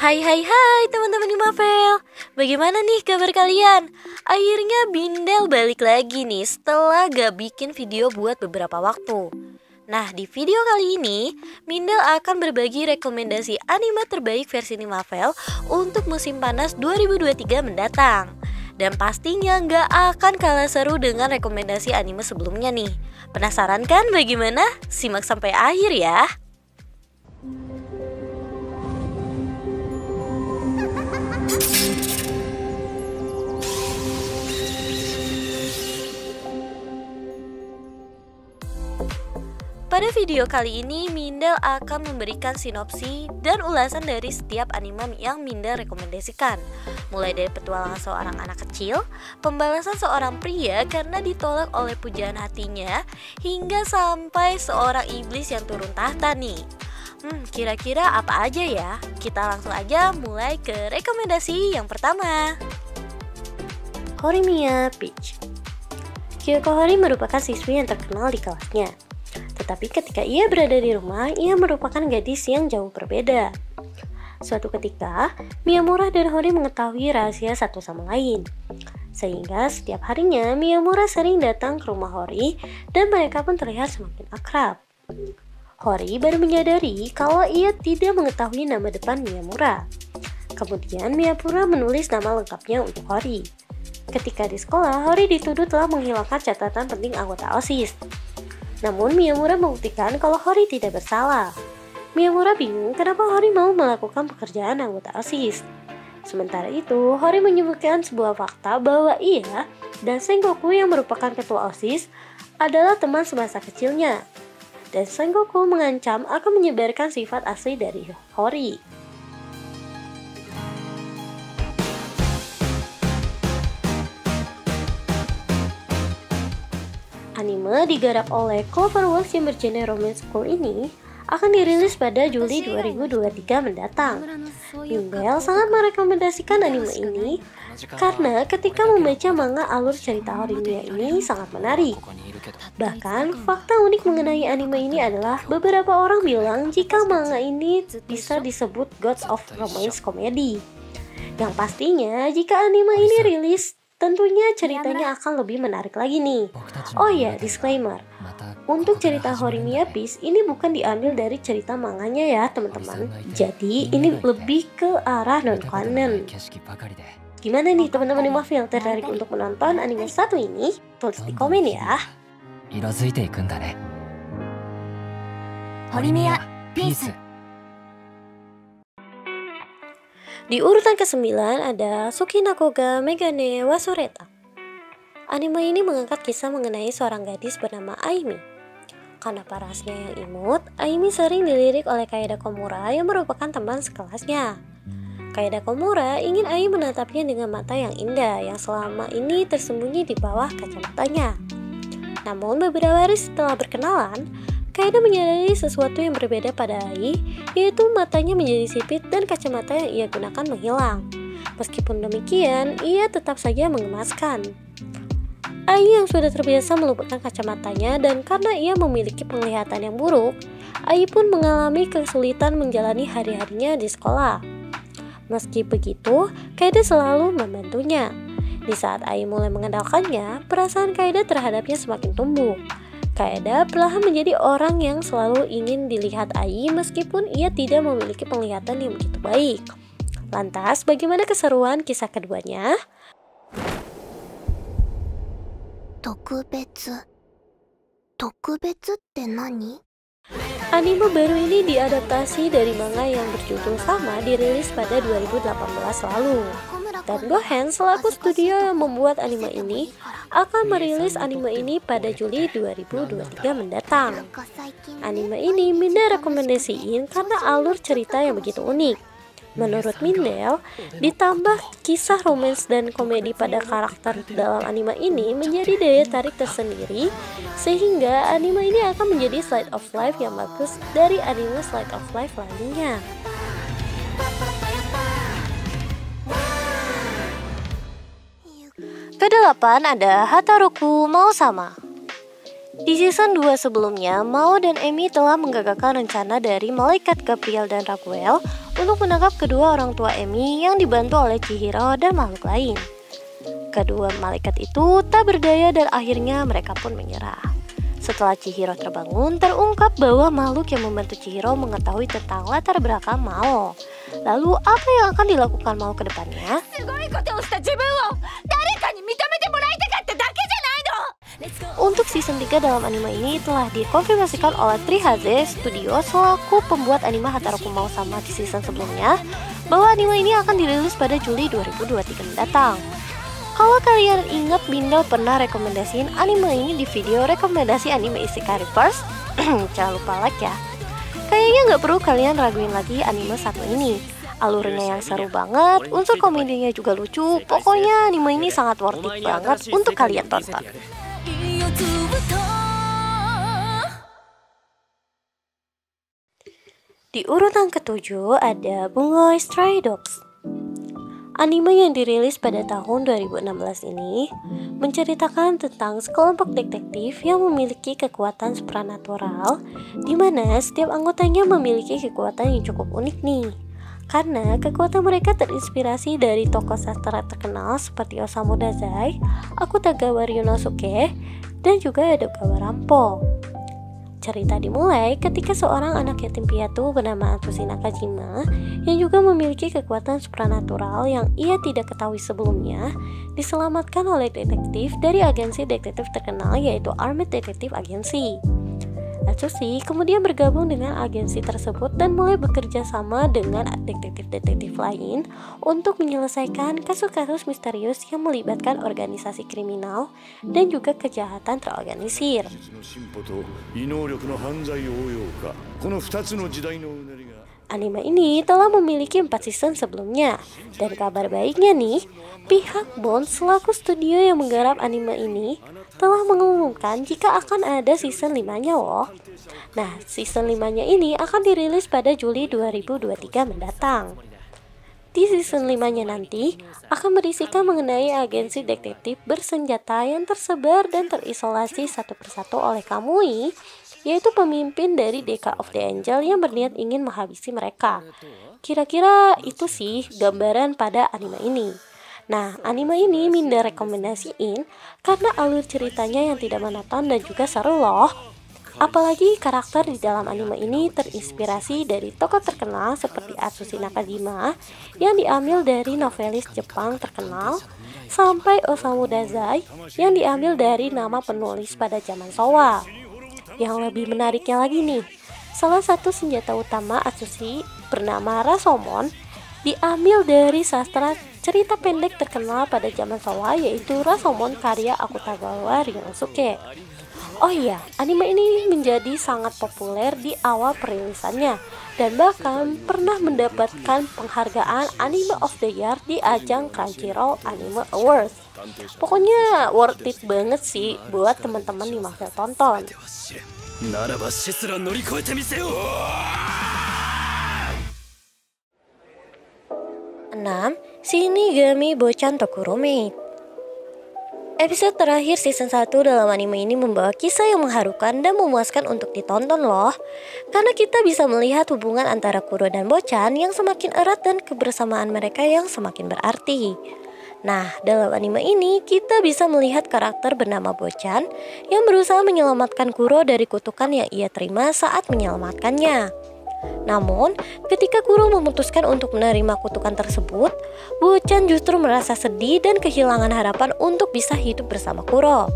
Hai teman-teman di Mavel. Bagaimana nih kabar kalian? Akhirnya Bindel balik lagi nih setelah gak bikin video buat beberapa waktu. Nah, di video kali ini Bindel akan berbagi rekomendasi anime terbaik versi Mavel untuk musim panas 2023 mendatang. Dan pastinya gak akan kalah seru dengan rekomendasi anime sebelumnya nih. Penasaran kan bagaimana? Simak sampai akhir ya. Pada video kali ini, Mindel akan memberikan sinopsi dan ulasan dari setiap anime yang Mindel rekomendasikan. Mulai dari petualangan seorang anak kecil, pembalasan seorang pria karena ditolak oleh pujaan hatinya, hingga sampai seorang iblis yang turun tahta nih. Kira-kira apa aja ya? Kita langsung aja mulai ke rekomendasi yang pertama. Horimiya Peach. Kyoko Hori merupakan siswi yang terkenal di kelasnya. Tetapi ketika ia berada di rumah, ia merupakan gadis yang jauh berbeda. Suatu ketika, Miyamura dan Hori mengetahui rahasia satu sama lain. Sehingga setiap harinya Miyamura sering datang ke rumah Hori dan mereka pun terlihat semakin akrab. Hori baru menyadari kalau ia tidak mengetahui nama depan Miyamura. Kemudian Miyamura menulis nama lengkapnya untuk Hori. Ketika di sekolah, Hori dituduh telah menghilangkan catatan penting anggota OSIS. Namun Miyamura membuktikan kalau Hori tidak bersalah. Miyamura bingung kenapa Hori mau melakukan pekerjaan anggota OSIS. Sementara itu, Hori menyebutkan sebuah fakta bahwa ia dan Sengoku yang merupakan ketua OSIS adalah teman semasa kecilnya. Dan Sengoku mengancam akan menyebarkan sifat asli dari Hori. Anime digarap oleh Cloverworks yang bergenre romance school ini akan dirilis pada Juli 2023 mendatang. Bindel sangat merekomendasikan anime ini karena ketika membaca manga alur cerita Horimiya ini sangat menarik. Bahkan, fakta unik mengenai anime ini adalah beberapa orang bilang jika manga ini bisa disebut Gods of Romance Comedy. Yang pastinya, jika anime ini rilis, tentunya ceritanya akan lebih menarik lagi nih. Oh ya, disclaimer. Untuk cerita Horimiya Peach ini bukan diambil dari cerita manganya ya teman-teman. Jadi ini lebih ke arah non-canon. Gimana nih teman-teman di Mavel, tertarik untuk menonton anime satu ini? Tulis di komen ya. Horimiya Peach. Di urutan ke-9 ada Sukinako ga Megane wa Soreta. Anime ini mengangkat kisah mengenai seorang gadis bernama Aimi. Karena parasnya yang imut, Aimi sering dilirik oleh Kaeda Komura yang merupakan teman sekelasnya. Kaeda Komura ingin Aimi menatapnya dengan mata yang indah yang selama ini tersembunyi di bawah kacamatanya. Namun beberapa hari setelah berkenalan, Kaeda menyadari sesuatu yang berbeda pada Ai, yaitu matanya menjadi sipit dan kacamata yang ia gunakan menghilang. Meskipun demikian, ia tetap saja mengemaskan. Ai yang sudah terbiasa meluputkan kacamatanya dan karena ia memiliki penglihatan yang buruk, Ai pun mengalami kesulitan menjalani hari-harinya di sekolah. Meski begitu, Kaeda selalu membantunya. Di saat Ai mulai mengandalkannya, perasaan Kaeda terhadapnya semakin tumbuh. Kaeda perlahan menjadi orang yang selalu ingin dilihat Ai meskipun ia tidak memiliki penglihatan yang begitu baik. Lantas, bagaimana keseruan kisah keduanya? Tokubetsu tte nani? Anime baru ini diadaptasi dari manga yang berjudul sama dirilis pada 2018 lalu. Dan Gohen selaku studio yang membuat anime ini akan merilis anime ini pada Juli 2023 mendatang. Anime ini Mindel rekomendasiin karena alur cerita yang begitu unik. Menurut Mindel, ditambah kisah romans dan komedi pada karakter dalam anime ini menjadi daya tarik tersendiri, sehingga anime ini akan menjadi slice of life yang bagus dari anime slice of life lainnya. Ke-8 ada Hataroku Mou Sama. Di season 2 sebelumnya, Mao dan Emi telah menggagalkan rencana dari malaikat Gabriel dan Raguel untuk menangkap kedua orang tua Emi yang dibantu oleh Chihiro dan makhluk lain. Kedua malaikat itu tak berdaya dan akhirnya mereka pun menyerah. Setelah Chihiro terbangun, terungkap bahwa makhluk yang membantu Chihiro mengetahui tentang latar belakang Mao. Lalu apa yang akan dilakukan Mao ke depannya? Untuk season 3 dalam anime ini telah dikonfirmasikan oleh Trihaze Studio selaku pembuat anime Hataraku Mao sama di season sebelumnya bahwa anime ini akan dirilis pada Juli 2023 mendatang. Kalau kalian ingat, Bindal pernah rekomendasiin anime ini di video rekomendasi anime Isekai Reverse. Jangan lupa like ya. Kayaknya nggak perlu kalian raguin lagi anime satu ini. Alurnya yang seru banget, unsur komedinya juga lucu. Pokoknya anime ini sangat worth it banget untuk kalian tonton. Di urutan ketujuh ada Bungo Stray Dogs. Anime yang dirilis pada tahun 2016 ini menceritakan tentang sekelompok detektif yang memiliki kekuatan supranatural, di mana setiap anggotanya memiliki kekuatan yang cukup unik nih. Karena kekuatan mereka terinspirasi dari tokoh sastra terkenal seperti Osamu Dazai, Akutagawa Ryunosuke, dan juga Edogawa Rampo. Cerita dimulai ketika seorang anak yatim piatu bernama Atsushi Nakajima yang juga memiliki kekuatan supranatural yang ia tidak ketahui sebelumnya diselamatkan oleh detektif dari agensi detektif terkenal yaitu Armed Detective Agency. Atsushi kemudian bergabung dengan agensi tersebut dan mulai bekerja sama dengan detektif-detektif lain untuk menyelesaikan kasus-kasus misterius yang melibatkan organisasi kriminal dan juga kejahatan terorganisir. Anime ini telah memiliki 4 season sebelumnya. Dan kabar baiknya nih, pihak Bond selaku studio yang menggarap anime ini telah mengumumkan jika akan ada season 5-nya loh. Nah, season 5-nya ini akan dirilis pada Juli 2023 mendatang. Di season 5-nya nanti akan berisikan mengenai agensi detektif bersenjata yang tersebar dan terisolasi satu persatu oleh Kamui, yaitu pemimpin dari Decade of the Angel yang berniat ingin menghabisi mereka. Kira-kira itu sih gambaran pada anime ini. Nah, anime ini Minda rekomendasiin karena alur ceritanya yang tidak monoton dan juga seru loh. Apalagi karakter di dalam anime ini terinspirasi dari tokoh terkenal seperti Atsushi Nakajima yang diambil dari novelis Jepang terkenal, sampai Osamu Dazai yang diambil dari nama penulis pada zaman Showa. Yang lebih menariknya lagi nih, salah satu senjata utama Atsushi bernama Rashomon diambil dari sastra cerita pendek terkenal pada zaman Showa yaitu Rashomon karya Akutagawa Ryunosuke. Oh iya, anime ini menjadi sangat populer di awal perilisannya dan bahkan pernah mendapatkan penghargaan Anime of the Year di ajang Crunchyroll Anime Awards. Pokoknya worth it banget sih buat teman-teman di Marvel tonton. 6. Shinigami Bochan Tokuromaid. Episode terakhir season 1 dalam anime ini membawa kisah yang mengharukan dan memuaskan untuk ditonton loh. Karena kita bisa melihat hubungan antara Kuro dan Bochan yang semakin erat dan kebersamaan mereka yang semakin berarti. Nah, dalam anime ini kita bisa melihat karakter bernama Bochan yang berusaha menyelamatkan Kuro dari kutukan yang ia terima saat menyelamatkannya. Namun, ketika Kuro memutuskan untuk menerima kutukan tersebut, Bochan justru merasa sedih dan kehilangan harapan untuk bisa hidup bersama Kuro.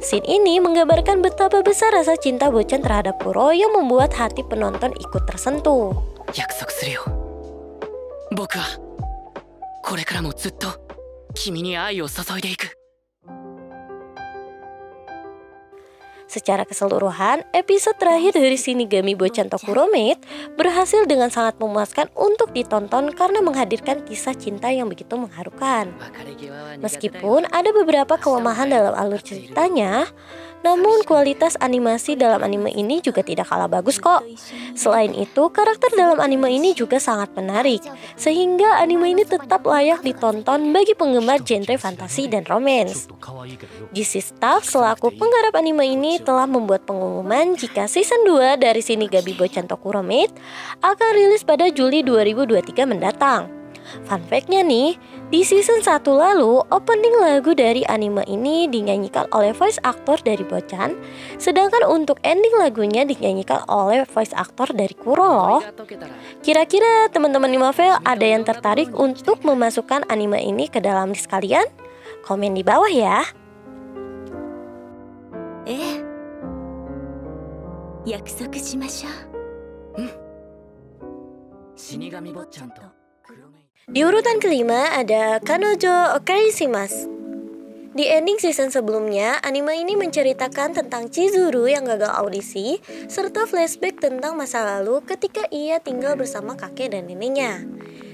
Scene ini menggambarkan betapa besar rasa cinta Bochan terhadap Kuro yang membuat hati penonton ikut tersentuh. 約束するよ。僕はこれからもずっと君に愛を注いでいく。 Secara keseluruhan, episode terakhir dari Shinigami Bochan Tokuromaid berhasil dengan sangat memuaskan untuk ditonton karena menghadirkan kisah cinta yang begitu mengharukan. Meskipun ada beberapa kelemahan dalam alur ceritanya, Namun kualitas animasi dalam anime ini juga tidak kalah bagus kok. Selain itu, karakter dalam anime ini juga sangat menarik, sehingga anime ini tetap layak ditonton bagi penggemar genre fantasi dan romance. GC Staff selaku penggarap anime ini telah membuat pengumuman jika season 2 dari Shinigami Bocchan Tokuromaid akan rilis pada Juli 2023 mendatang. Fun fact-nya nih, di season 1 lalu, opening lagu dari anime ini dinyanyikan oleh voice actor dari Bocchan, sedangkan untuk ending lagunya dinyanyikan oleh voice actor dari Kuro loh. Kira-kira teman-teman Imavel ada yang tertarik untuk memasukkan anime ini ke dalam list kalian? Komen di bawah ya. 約束しましょう。死神坊ちゃんと Di urutan kelima ada Kanojo Okarishimasu. Di ending season sebelumnya, anime ini menceritakan tentang Chizuru yang gagal audisi, serta flashback tentang masa lalu ketika ia tinggal bersama kakek dan neneknya.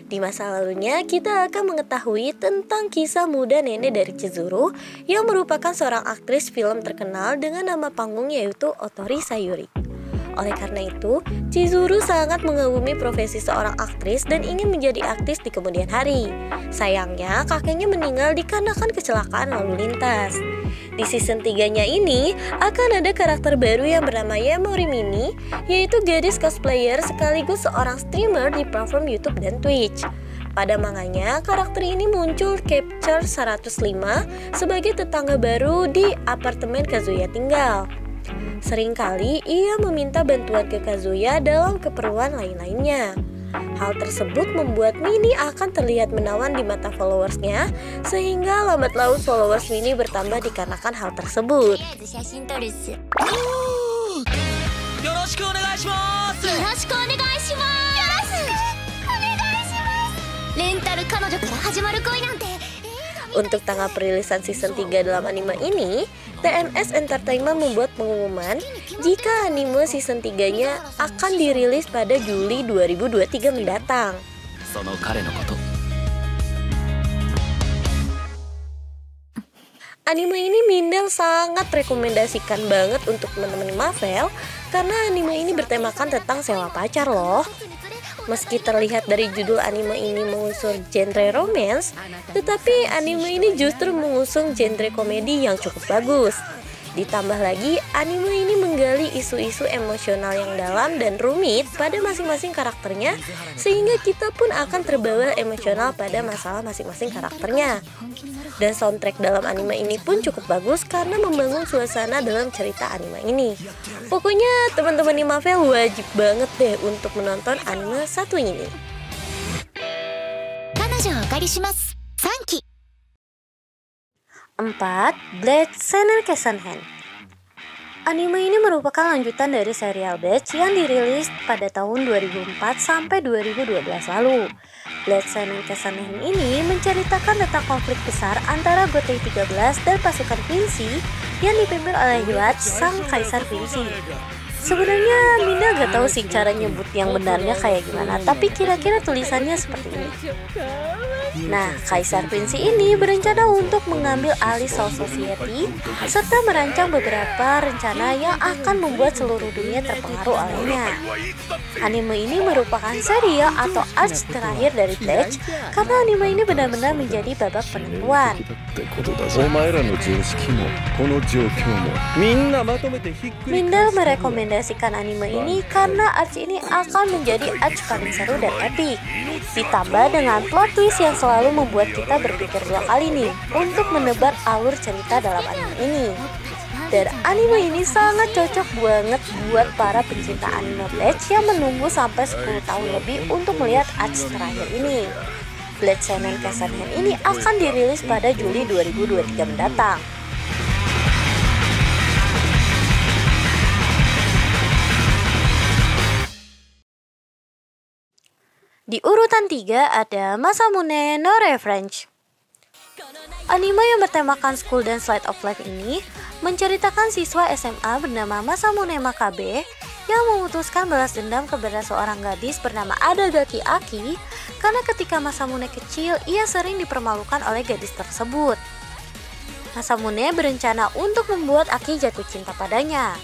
Di masa lalunya, kita akan mengetahui tentang kisah muda nenek dari Chizuru yang merupakan seorang aktris film terkenal dengan nama panggung yaitu Otori Sayuri. Oleh karena itu, Chizuru sangat mengagumi profesi seorang aktris dan ingin menjadi aktris di kemudian hari. Sayangnya, kakeknya meninggal dikarenakan kecelakaan lalu lintas. Di season 3-nya ini, akan ada karakter baru yang bernama Yamori Mini, yaitu gadis cosplayer sekaligus seorang streamer di platform YouTube dan Twitch. Pada manganya, karakter ini muncul Capture 105 sebagai tetangga baru di apartemen Kazuya tinggal. Seringkali ia meminta bantuan ke Kazuya dalam keperluan lain-lainnya. Hal tersebut membuat Mini akan terlihat menawan di mata followersnya, sehingga lambat laun followers Mini bertambah dikarenakan hal tersebut. 写真撮るっす。よよろしくお願いします。ろしくお願いします。よろしくお願いします。レンタル彼女から始まる恋なんて。 Untuk tanggal perilisan season 3 dalam anime ini, TNS Entertainment membuat pengumuman jika anime season 3-nya akan dirilis pada Juli 2023 mendatang. Anime ini Mindel sangat rekomendasikan banget untuk teman-teman Marvel karena anime ini bertemakan tentang sewa pacar loh. Meski terlihat dari judul anime ini mengusung genre romance, tetapi anime ini justru mengusung genre komedi yang cukup bagus. Ditambah lagi, anime ini menggali isu-isu emosional yang dalam dan rumit pada masing-masing karakternya, sehingga kita pun akan terbawa emosional pada masalah masing-masing karakternya. Dan soundtrack dalam anime ini pun cukup bagus karena membangun suasana dalam cerita anime ini. Pokoknya teman-teman Imavel wajib banget deh untuk menonton anime satu ini. 4. Blade Seinen Kesenhen. Anime ini merupakan lanjutan dari serial Bleach yang dirilis pada tahun 2004 sampai 2012 lalu. Blade Seinen Kesenhen ini menceritakan tentang konflik besar antara Gotei 13 dan pasukan Quincy yang dipimpin oleh Yuach, sang kaisar Quincy. Sebenarnya Minda gak tahu sih cara nyebut yang benarnya kayak gimana, tapi kira-kira tulisannya seperti ini. Nah, Kaisar Quincy ini berencana untuk mengambil alih Soul Society serta merancang beberapa rencana yang akan membuat seluruh dunia terpengaruh olehnya. Anime ini merupakan serial atau arc terakhir dari Bleach karena anime ini benar-benar menjadi babak penentuan. Minda merekomendasikan anime ini karena arc ini akan menjadi arc paling seru dan epic. Ditambah dengan plot twist yang selalu membuat kita berpikir dua kali nih untuk menebar alur cerita dalam anime ini. Dan anime ini sangat cocok banget buat para pencinta anime Bleach yang menunggu sampai 10 tahun lebih untuk melihat arc terakhir ini. Blade Seinen Kesenhen ini akan dirilis pada Juli 2023 mendatang. Di urutan 3 ada Masamune no Revenge. Anime yang bertemakan school dan slice of life ini menceritakan siswa SMA bernama Masamune Makabe yang memutuskan balas dendam kepada seorang gadis bernama Adagaki Aki karena ketika Masamune kecil ia sering dipermalukan oleh gadis tersebut. Masamune berencana untuk membuat Aki jatuh cinta padanya.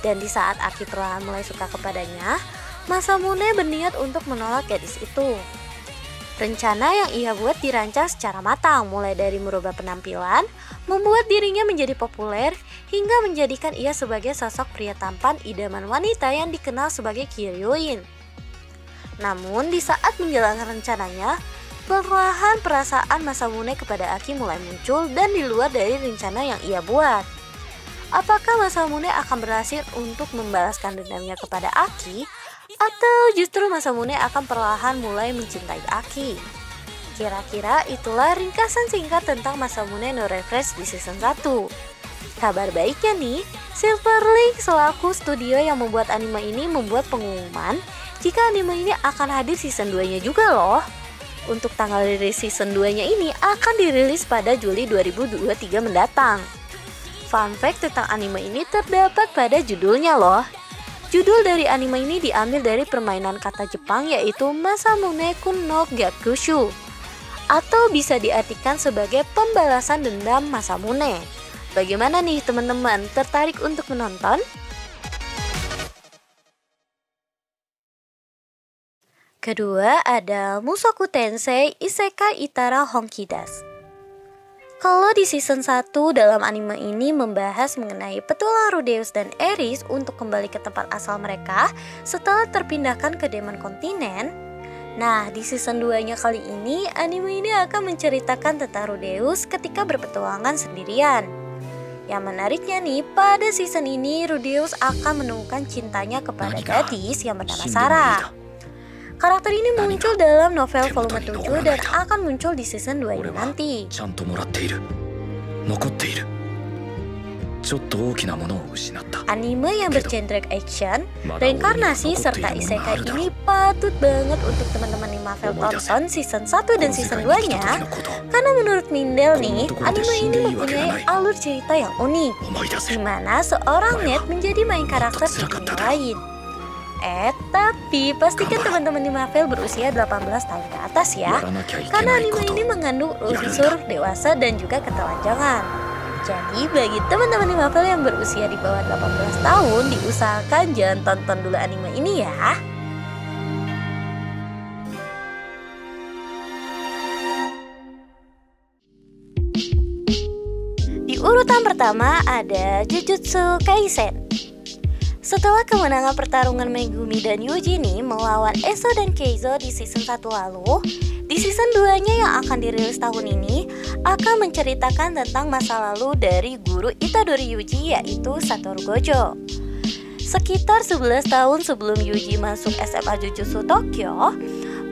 Dan di saat Aki perlahan mulai suka kepadanya, Masamune berniat untuk menolak gadis itu. Rencana yang ia buat dirancang secara matang, mulai dari merubah penampilan, membuat dirinya menjadi populer, hingga menjadikan ia sebagai sosok pria tampan idaman wanita yang dikenal sebagai Kiryoin. Namun di saat menjalankan rencananya, perlahan perasaan Masamune kepada Aki mulai muncul dan di luar dari rencana yang ia buat. Apakah Masamune akan berhasil untuk membalaskan dendamnya kepada Aki? Atau justru Masamune akan perlahan mulai mencintai Aki? Kira-kira itulah ringkasan singkat tentang Masamune no Refresh di season 1. Kabar baiknya nih, Silver Link selaku studio yang membuat anime ini membuat pengumuman jika anime ini akan hadir season 2-nya juga loh. Untuk tanggal rilis season 2-nya ini akan dirilis pada Juli 2023 mendatang. Fun fact tentang anime ini terdapat pada judulnya loh. Judul dari anime ini diambil dari permainan kata Jepang yaitu Masamune kun no Gyakushu, atau bisa diartikan sebagai pembalasan dendam Masamune. Bagaimana nih teman-teman, tertarik untuk menonton? Kedua ada Musoku Tensei Isekai Itara Honkidas. Kalau di season 1 dalam anime ini membahas mengenai petualang Rudeus dan Eris untuk kembali ke tempat asal mereka setelah terpindahkan ke Demon Continent. Nah, di season 2-nya kali ini anime ini akan menceritakan tentang Rudeus ketika berpetualangan sendirian. Yang menariknya nih, pada season ini Rudeus akan menemukan cintanya kepada gadis yang bernama Sarah. Karakter ini muncul dalam novel volume 7 dan akan muncul di season 2 ini nanti. Anime yang bergenre action, reinkarnasi, serta isekai ini patut banget untuk teman-teman Limavel tonton season 1 dan season 2-nya. Karena menurut Mindel nih, anime ini mempunyai alur cerita yang unik, di mana seorang net menjadi main karakter di dunia lain. Tapi pastikan teman-teman Limavel berusia 18 tahun ke atas ya, karena anime ini mengandung unsur dewasa dan juga ketelanjangan. Jadi bagi teman-teman Limavel yang berusia di bawah 18 tahun, diusahakan jangan tonton dulu anime ini ya. Di urutan pertama ada Jujutsu Kaisen. Setelah kemenangan pertarungan Megumi dan Yuji nih melawan Eso dan Keizo di season 1 lalu, di season 2-nya yang akan dirilis tahun ini akan menceritakan tentang masa lalu dari guru Itadori Yuji yaitu Satoru Gojo. Sekitar 11 tahun sebelum Yuji masuk SMA Jujutsu Tokyo,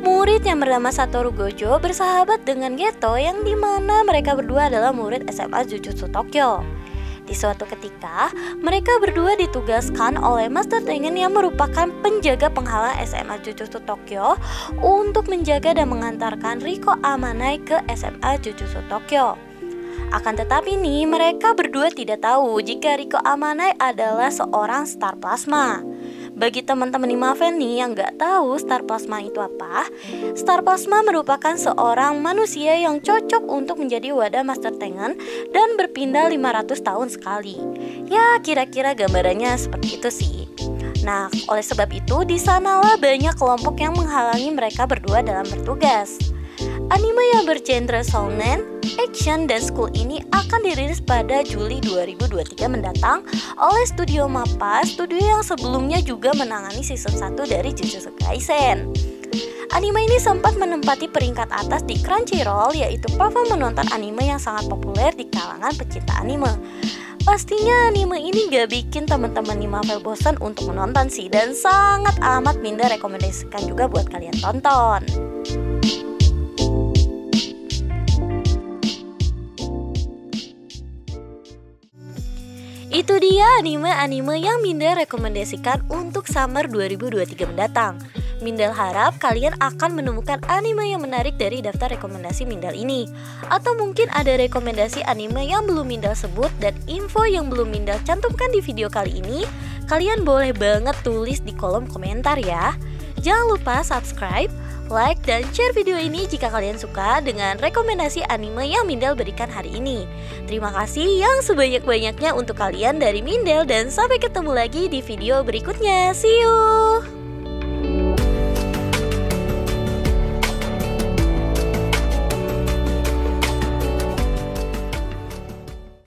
murid yang bernama Satoru Gojo bersahabat dengan Geto yang dimana mereka berdua adalah murid SMA Jujutsu Tokyo. Di suatu ketika, mereka berdua ditugaskan oleh Master Tengen yang merupakan penjaga penghalang SMA Jujutsu Tokyo untuk menjaga dan mengantarkan Riko Amanai ke SMA Jujutsu Tokyo. Akan tetapi nih, mereka berdua tidak tahu jika Riko Amanai adalah seorang Star Plasma. Bagi teman-teman Limavel nih yang gak tahu Star Plasma itu apa, Star Plasma merupakan seorang manusia yang cocok untuk menjadi wadah Master Tengen dan berpindah 500 tahun sekali. Ya kira-kira gambarannya seperti itu sih. Nah, oleh sebab itu disanalah banyak kelompok yang menghalangi mereka berdua dalam bertugas. Anime yang bergenre shounen, action, dan school ini akan dirilis pada Juli 2023 mendatang oleh studio MAPPA, studio yang sebelumnya juga menangani season 1 dari Jujutsu Kaisen. Anime ini sempat menempati peringkat atas di Crunchyroll, yaitu platform menonton anime yang sangat populer di kalangan pecinta anime. Pastinya anime ini gak bikin teman-teman Limavel bosan untuk menonton sih, dan sangat amat Minda rekomendasikan juga buat kalian tonton. Itu dia anime-anime yang Minda rekomendasikan untuk summer 2023 mendatang. Mindel harap kalian akan menemukan anime yang menarik dari daftar rekomendasi Mindel ini. Atau mungkin ada rekomendasi anime yang belum Mindel sebut dan info yang belum Mindel cantumkan di video kali ini, kalian boleh banget tulis di kolom komentar ya. Jangan lupa subscribe, like dan share video ini jika kalian suka dengan rekomendasi anime yang Mindel berikan hari ini. Terima kasih yang sebanyak-banyaknya untuk kalian dari Mindel dan sampai ketemu lagi di video berikutnya. See you!